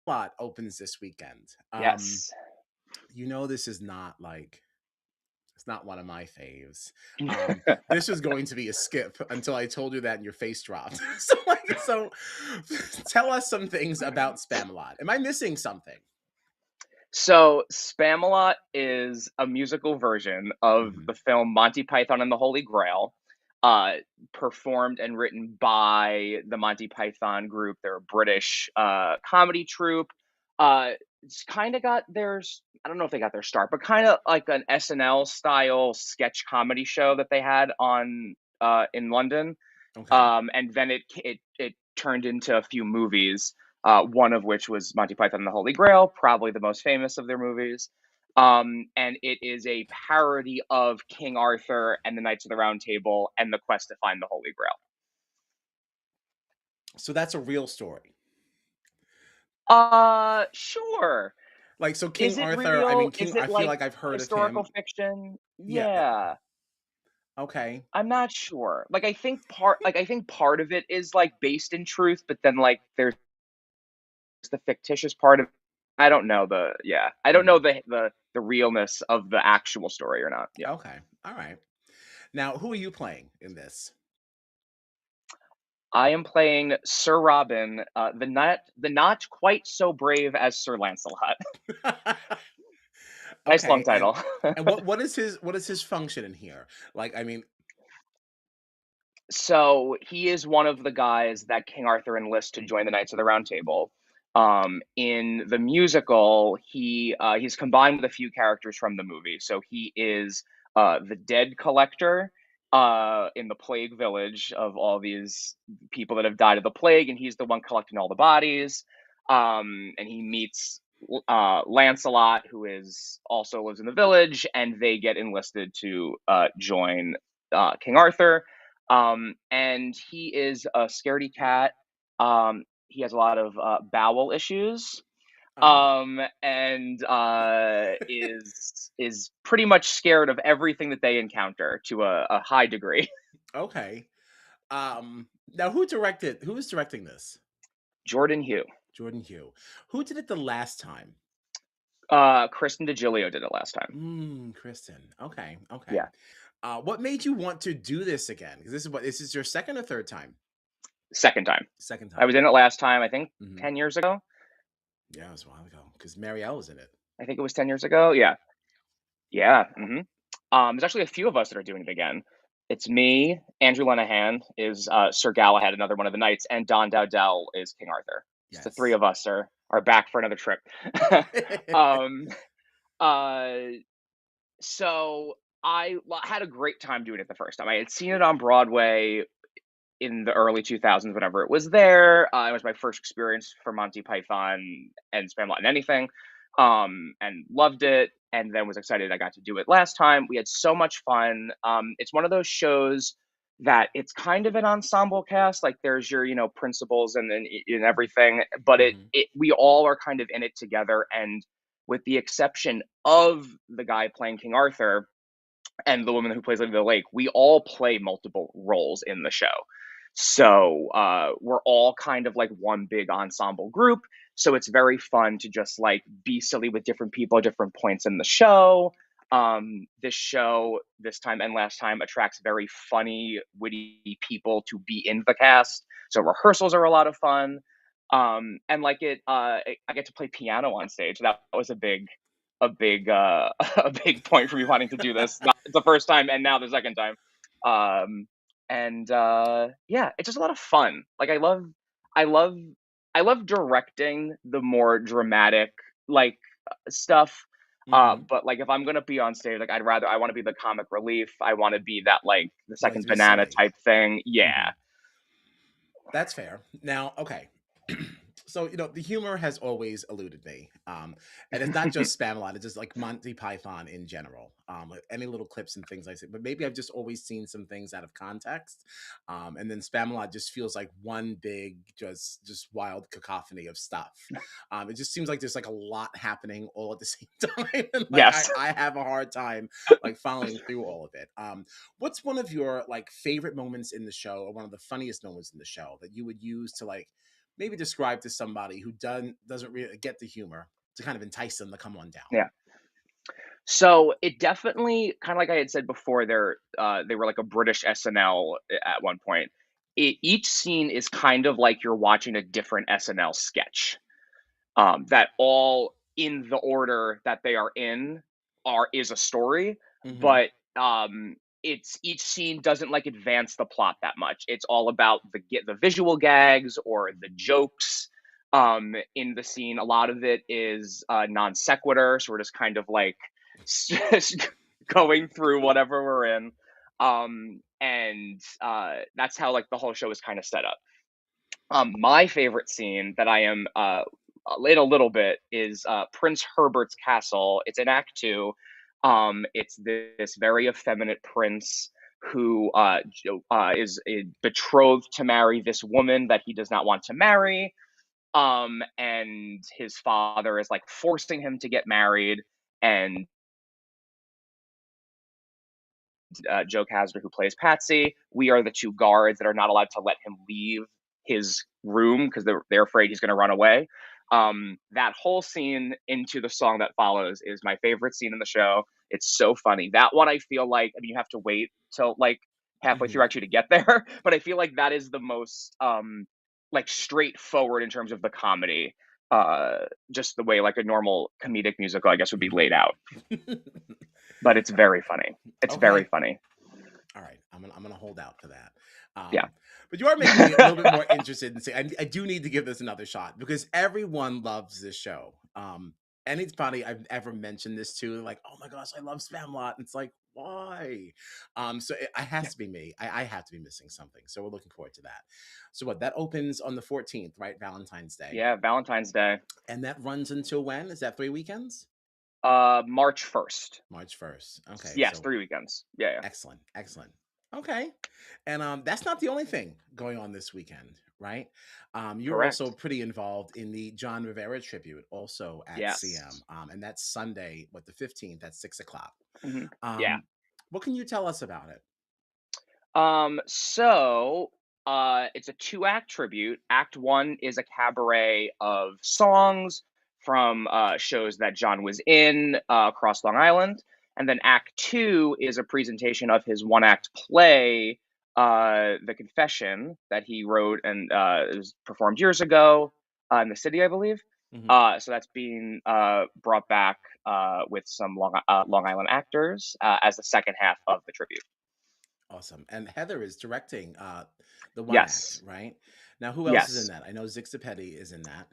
Lot opens this weekend. Yes. This is not like it's not one of my faves. This was going to be a skip until I told you that and your face dropped. So tell us some things about Spamalot. Am I missing something? So, Spamalot is a musical version of Mhm. the film Monty Python and the Holy Grail, uh, performed and written by the Monty Python group. They're a British comedy troupe. It's kind of got I don't know if they got their start, but kind of like an SNL style sketch comedy show that they had on in London. Okay. And then it turned into a few movies. One of which was Monty Python and the Holy Grail, probably the most famous of their movies. And it is a parody of King Arthur and the Knights of the Round Table and the quest to find the Holy Grail. So that's a real story. Sure. Like so Is King it Arthur, I mean real? King Is it I feel like like I've heard of historical him. fiction? Yeah, Yeah. okay. I'm not sure. I think part of it is like based in truth, but then like there's the fictitious part of I don't know I don't know Mhm. the realness of the actual story or not. Yeah. Okay. All right. Now, who are you playing in this? I am playing Sir Robin, the not quite so brave as Sir Lancelot. Nice long Okay, title. and what is his function in here? Like, I mean, So he is one of the guys that King Arthur enlists to join the Knights of the Round Table. In the musical, he's combined with a few characters from the movie. So he is the dead collector in the plague village of all these people that have died of the plague, and he's the one collecting all the bodies. And he meets Lancelot, who is also lives in the village, and they get enlisted to join King Arthur. And he is a scaredy cat. He has a lot of bowel issues, oh, and is pretty much scared of everything that they encounter to a high degree. okay. Now who is directing this? Jordan Hugh, Jordan Hugh. Who did it the last time? Kristen DeGilio did it last time. Kristen. Okay, okay. Yeah, What made you want to do this again? Because this is your second or third time? second time. Second I time. was in it last time. I think Mhm. 10 years ago. Yeah, it was a while ago because Marielle was in it. I think it was 10 years ago. Yeah, yeah. There's actually a few of us that are doing it again. It's me, Andrew Lenahan is Sir Galahad, another one of the knights, and Don Dowdell is King Arthur. So the three Yes. of us are back for another trip. um, uh, so had a great time doing it the first time. I had seen it on Broadway in the early 2000s, whenever it was there. It was my first experience for Monty Python and Spamalot and anything, and loved it. And then was excited I got to do it last time. We had so much fun. It's one of those shows that it's kind of an ensemble cast. Like there's your principals and everything, but Mhm. we all are kind of in it together. And with the exception of the guy playing King Arthur and the woman who plays Lady of the Lake, we all play multiple roles in the show. So we're all kind of like one big ensemble group. So it's very fun to just like be silly with different people at different points in the show. This show, this time and last time, attracts very funny, witty people to be in the cast. So rehearsals are a lot of fun. And like I get to play piano on stage. That was a big a big point for me wanting to do this. Not the first time and now the second time. Um, and yeah, it's just a lot of fun. Like I love I love directing the more dramatic like stuff. Mhm. But like if I'm gonna be on stage, like I want to be the comic relief. I want to be that like the You like second to be banana silly. type thing. Yeah. Mhm. That's fair. Now, okay. So, the humor has always eluded me. And it's not just Spamalot, it's just like Monty Python in general. Like any little clips and things like that. But maybe I've just always seen some things out of context. And then Spamalot just feels like one big, just wild cacophony of stuff. It just seems like there's like a lot happening all at the same time. And like I, Yes. I have a hard time like following through all of it. What's one of your like favorite moments in the show or one of the funniest moments in the show that you would use to like maybe describe to somebody who doesn't really get the humor to kind of entice them to come on down? Yeah. So it definitely, kind of like I had said before, they were like a British SNL at one point. Each scene is kind of like you're watching a different SNL sketch. That all in the order that they are in are is a story, Hmm. but it's each scene doesn't like advance the plot that much. It's all about the visual gags or the jokes in the scene. A lot of it is non sequitur, so we're just kind of like going through whatever we're in. And that's how like the whole show is kind of set up. My favorite scene that I am in a little bit is Prince Herbert's castle. It's in Act Two. It's this very effeminate prince who is betrothed to marry this woman that he does not want to marry. And his father is like forcing him to get married. And Joe Casper, who plays Patsy. We are the two guards that are not allowed to let him leave his room because they're afraid he's going to run away. That whole scene into the song that follows is my favorite scene in the show. It's so funny. That one I feel like, I mean, you have to wait till like halfway Hmm. through actually to get there, but I feel like that is the most like straightforward in terms of the comedy. Just the way like a normal comedic musical, I guess, would be Hmm. laid out. But it's very funny. It's very Okay. funny. All right, I'm gonna hold out for that. Yeah. But you are making me a little bit more interested in saying I do need to give this another shot because everyone loves this show. Anybody I've ever mentioned this to, they're like, "Oh my gosh, I love Spamalot." And it's like, why? So it has to be me. I have to be missing something. So we're looking forward to that. So what? That opens on the 14th, right? Valentine's Day, Yeah, Valentine's Day. and that runs until when? Is that 3 weekends? March 1st. March 1st. Okay, Yes, so 3 weekends. Yeah, yeah. excellent, excellent. Okay, and that's not the only thing going on this weekend, right? You're also Correct. pretty involved in the John Rivera tribute, also at CM, Yes. and that's Sunday, what, the 15th at 6 o'clock. Yeah. Um, what can you tell us about it? So it's a two-act tribute. Act 1 is a cabaret of songs from shows that John was in across Long Island, and then Act 2 is a presentation of his one-act play, The Confession, that he wrote and it was performed years ago in the city, I believe. Hmm. So that's being brought back with some Long Island actors as the second half of the tribute. Awesome, and Heather is directing the one act, Yes. right? Now, who else is in Yes. that? I know Zig Zapetti is in that.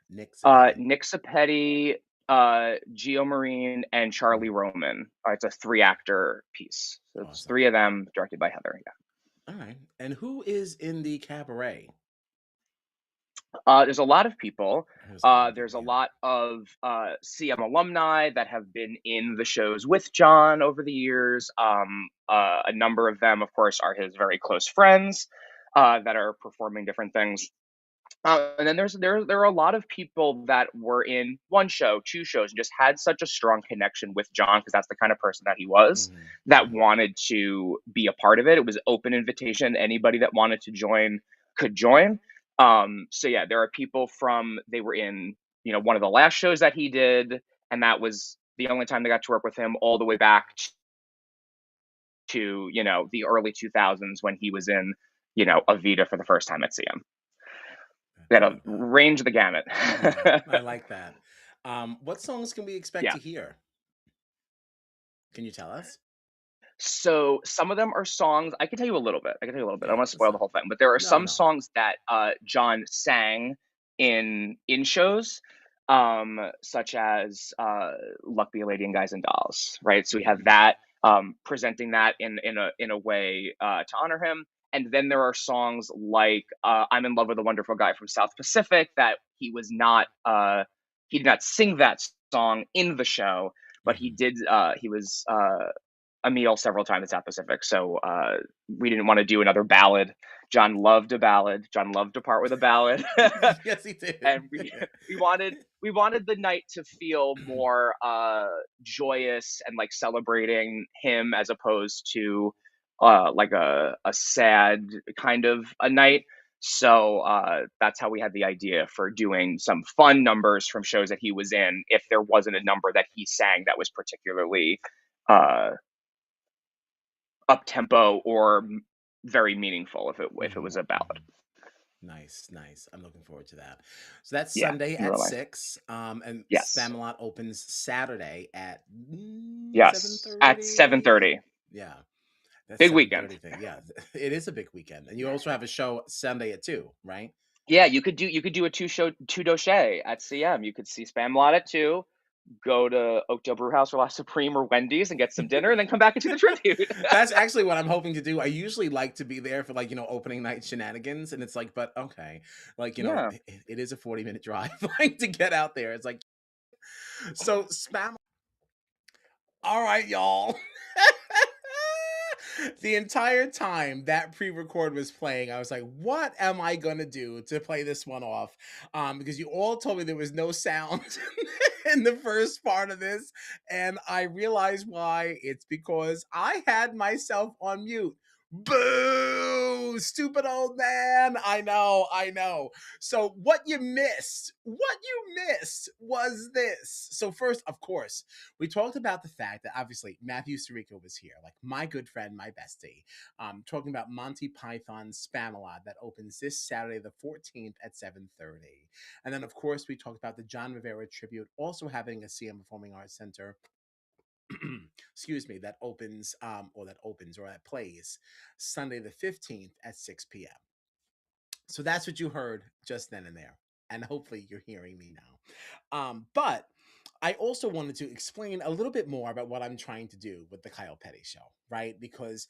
Nick Zapetti. Nick Sapetti, Gio Marine, and Charlie Mhm. Roman. It's a three-actor piece. So it's Awesome. three of them, directed by Heather. Yeah. All right, and who is in the cabaret? There's a lot of people. There's a lot of There's people. a Yeah. lot of CM alumni that have been in the shows with John over the years. A number of them, of course, are his very close friends that are performing different things. And then there are a lot of people that were in one show, two shows, and just had such a strong connection with John because that's the kind of person that he was, Hmm. that Hmm. wanted to be a part of it. It was open invitation. Anybody that wanted to join could join. So yeah, there are people from they were in one of the last shows that he did, and that was the only time they got to work with him all the way back to the early 2000s when he was in Avita for the first time at CM. They That's had a really good. range the gamut. Yeah, I like that. What songs can we expect Yeah. to hear? Can you tell us? So some of them are songs. I can tell you a little bit. I can tell you a little bit. I Yeah, don't want to that's spoil the fine. whole thing, but there are No, some no. songs that John sang in shows, such as "Luck Be a Lady" and "Guys and Dolls." Right. So we have Hmm. that presenting that in a way to honor him. And then there are songs like "I'm in Love with a Wonderful Guy" from South Pacific that he did not sing that song in the show, but he Hmm. did. He was a meal several times at South Pacific. So we didn't want to do another ballad. John loved a ballad. John loved to part with a ballad, Yes, he did. and we wanted the night to feel more joyous and like celebrating him as opposed to like a sad kind of a night. So that's how we had the idea for doing some fun numbers from shows that he was in, if there wasn't a number that he sang that was particularly uh, up tempo or very meaningful, if it was a ballad. Nice, nice. I'm looking forward to that. So that's Yeah, Sunday in real at life. 6. And Yes, Spamalot opens Saturday at yes, at 7:30. 7:30. Yeah, that's Big weekend. 7:30 thing. Yeah, it is a big weekend. And you also have a show Sunday at 2, right? Yeah, you could do a two doche at CM. You could see Spam Lot at 2, go to Oakdale Brewhouse or La Supreme or Wendy's and get some dinner, and then come back and see the tribute. That's actually what I'm hoping to do. I usually like to be there for, like, opening night shenanigans, and it's like, but okay, like, Yeah. it is a 40-minute drive, like, to get out there. It's like, so spam. All right, y'all. The entire time that pre-record was playing, I was like, what am I gonna do to play this one off? Because you all told me there was no sound in the first part of this, and I realized why. It's because I had myself on mute. Boo! Stupid old man. I know, I know. So what you missed was this. So first, of course, we talked about the fact that obviously Matthew Surico was here, like my good friend, my bestie, talking about Monty Python's Spamalot that opens this Saturday, the 14th at 7:30. And then, of course, we talked about the John Rivera tribute also having a CM Performing Arts Center. Excuse me, or that plays Sunday the 15th at 6 p.m. So that's what you heard just then and there. And hopefully you're hearing me now. But I also wanted to explain a little bit more about what I'm trying to do with the Kyle Petty show, right? Because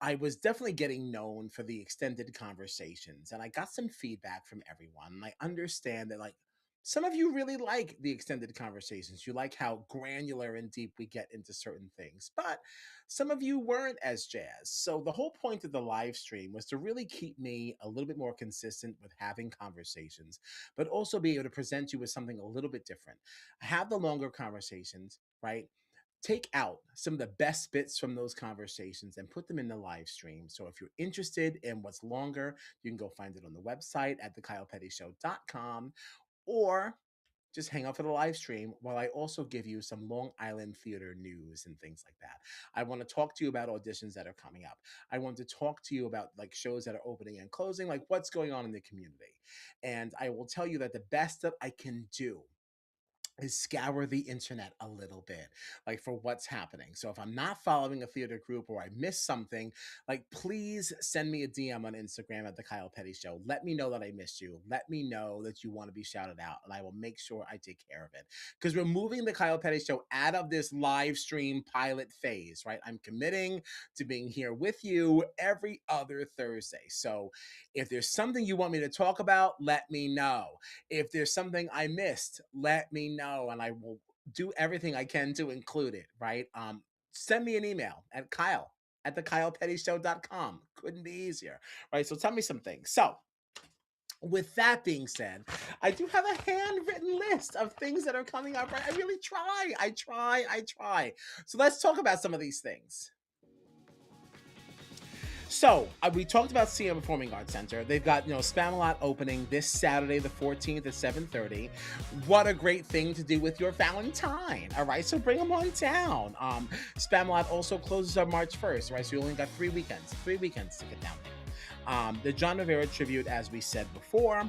I was definitely getting known for the extended conversations and I got some feedback from everyone. And I understand that, like, some of you really like the extended conversations. You like how granular and deep we get into certain things. But some of you weren't as jazzed. So the whole point of the live stream was to really keep me a little bit more consistent with having conversations, but also be able to present you with something a little bit different. Have the longer conversations, right? Take out some of the best bits from those conversations and put them in the live stream. So if you're interested in what's longer, you can go find it on the website at thekylepettyshow.com, or just hang out for the live stream while I also give you some Long Island theater news and things like that. I want to talk to you about auditions that are coming up. I want to talk to you about, like, shows that are opening and closing, like what's going on in the community. And I will tell you that the best that I can do is scour the internet a little bit, like, for what's happening. So if I'm not following a theater group or I miss something, like, please send me a DM on Instagram at the Kyle Petty Show. Let me know that I missed you. Let me know that you want to be shouted out, and I will make sure I take care of it. Because we're moving the Kyle Petty Show out of this live stream pilot phase, right? I'm committing to being here with you every other Thursday. So if there's something you want me to talk about, let me know. If there's something I missed, let me know, and I will do everything I can to include it, right? Send me an email at Kyle at thekylepettyshow.com. Couldn't be easier, right? So tell me some things. So with that being said, I do have a handwritten list of things that are coming up, right? I really try. I try. So let's talk about some of these things. So we talked about CM Performing Arts Center. They've got Spamalot opening this Saturday, the 14th at 7:30. What a great thing to do with your Valentine! All right, so bring them on down. Spamalot also closes on March 1st, right? So you only got 3 weekends to get down there. The John Rivera tribute, as we said before,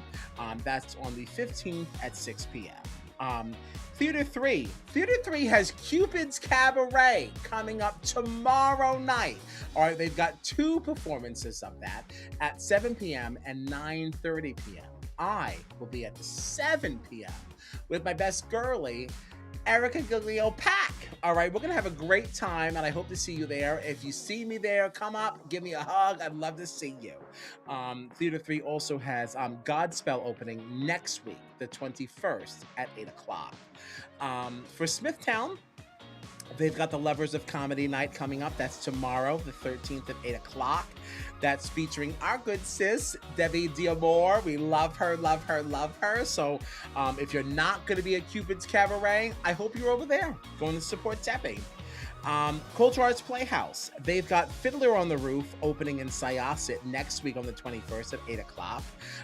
that's on the 15th at 6 p.m. Theater 3. Theater 3 has Cupid's Cabaret coming up tomorrow night. All right, they've got 2 performances of that at 7 p.m. and 9:30 p.m. I will be at 7 p.m. with my best girlie, Erica Giglio Pack. All right, we're going to have a great time, and I hope to see you there. If you see me there, come up, give me a hug. I'd love to see you. Theater 3 also has Godspell opening next week, the 21st at 8 o'clock. For Smithtown, they've got the Lovers of Comedy Night coming up. That's tomorrow, the 13th at 8 o'clock. That's featuring our good sis, Debbie Diamore. We love her. So if you're not going to be at Cupid's Cabaret, I hope you're over there going to support Debbie. Culture Arts Playhouse. They've got Fiddler on the Roof opening in Syosset next week on the 21st at 8 o'clock.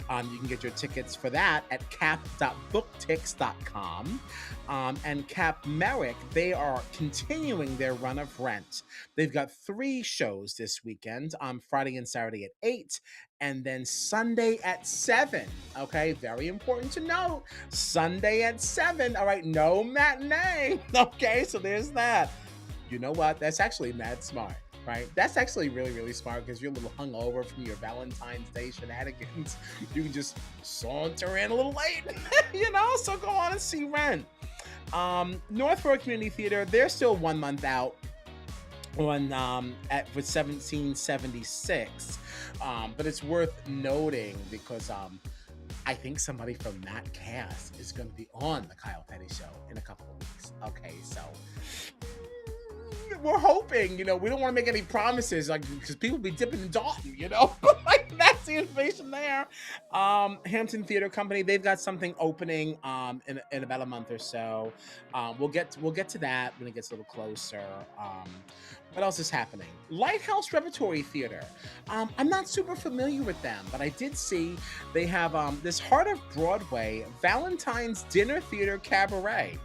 You can get your tickets for that at cap.booktix.com. And Cap Merrick, they are continuing their run of Rent. They've got 3 shows this weekend, Friday and Saturday at 8, and then Sunday at 7. Okay, very important to note. Sunday at 7. All right, no matinee. Okay, so there's that. You know what? That's actually mad smart, right? That's actually really, really smart because you're a little hungover from your Valentine's Day shenanigans. You can just saunter in a little late, so go on and see Rent. Northborough Community Theater, they're still 1 month out on with 1776, but it's worth noting because I think somebody from that cast is going to be on the Kyle Petty Show in a couple of weeks. Okay, so we're hoping, we don't want to make any promises, like, because people be dipping in Dalton, but like that's the information there. Hampton Theater Company, they've got something opening in about a month or so. We'll get to that when it gets a little closer. What else is happening? Lighthouse Repertory Theater. I'm not super familiar with them, but I did see they have this Heart of Broadway Valentine's Dinner Theater Cabaret.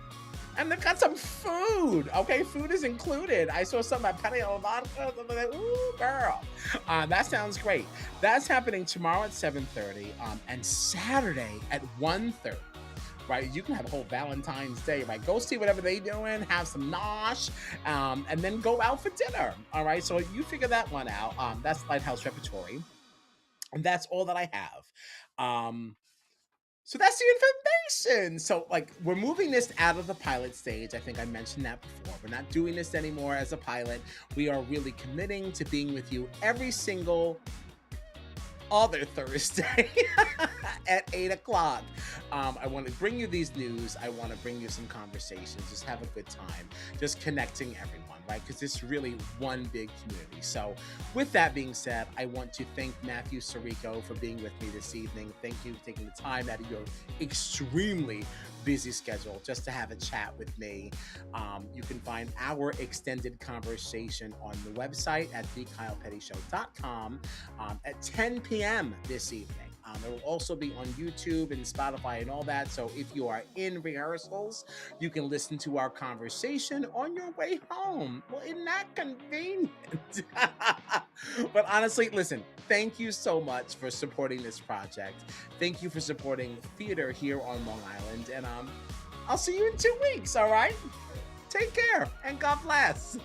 And they've got some food. Okay, food is included. I saw something about Penny on vodka. I'm like, ooh, girl. That sounds great. That's happening tomorrow at 7:30 and Saturday at 1:30. Right, you can have a whole Valentine's Day, right? Go see whatever they're doing, have some nosh, and then go out for dinner. All right, so you figure that one out. That's Lighthouse Repertory, and that's all that I have. So that's the information. So, like, we're moving this out of the pilot stage. I think I mentioned that before. We're not doing this anymore as a pilot. We are really committing to being with you every single other Thursday at 8 o'clock. I want to bring you these news. I want to bring you some conversations. Just have a good time. Just connecting everyone, right? Because it's really one big community. So with that being said, I want to thank Matthew Surico for being with me this evening. Thank you for taking the time out of your extremely busy schedule just to have a chat with me. You can find our extended conversation on the website at thekylepettyshow.com at 10 p.m. this evening. It will also be on YouTube and Spotify and all that. So if you are in rehearsals, you can listen to our conversation on your way home. Well, isn't that convenient? But honestly, listen, thank you so much for supporting this project. Thank you for supporting theater here on Long Island. And I'll see you in 2 weeks, all right? Take care and God bless.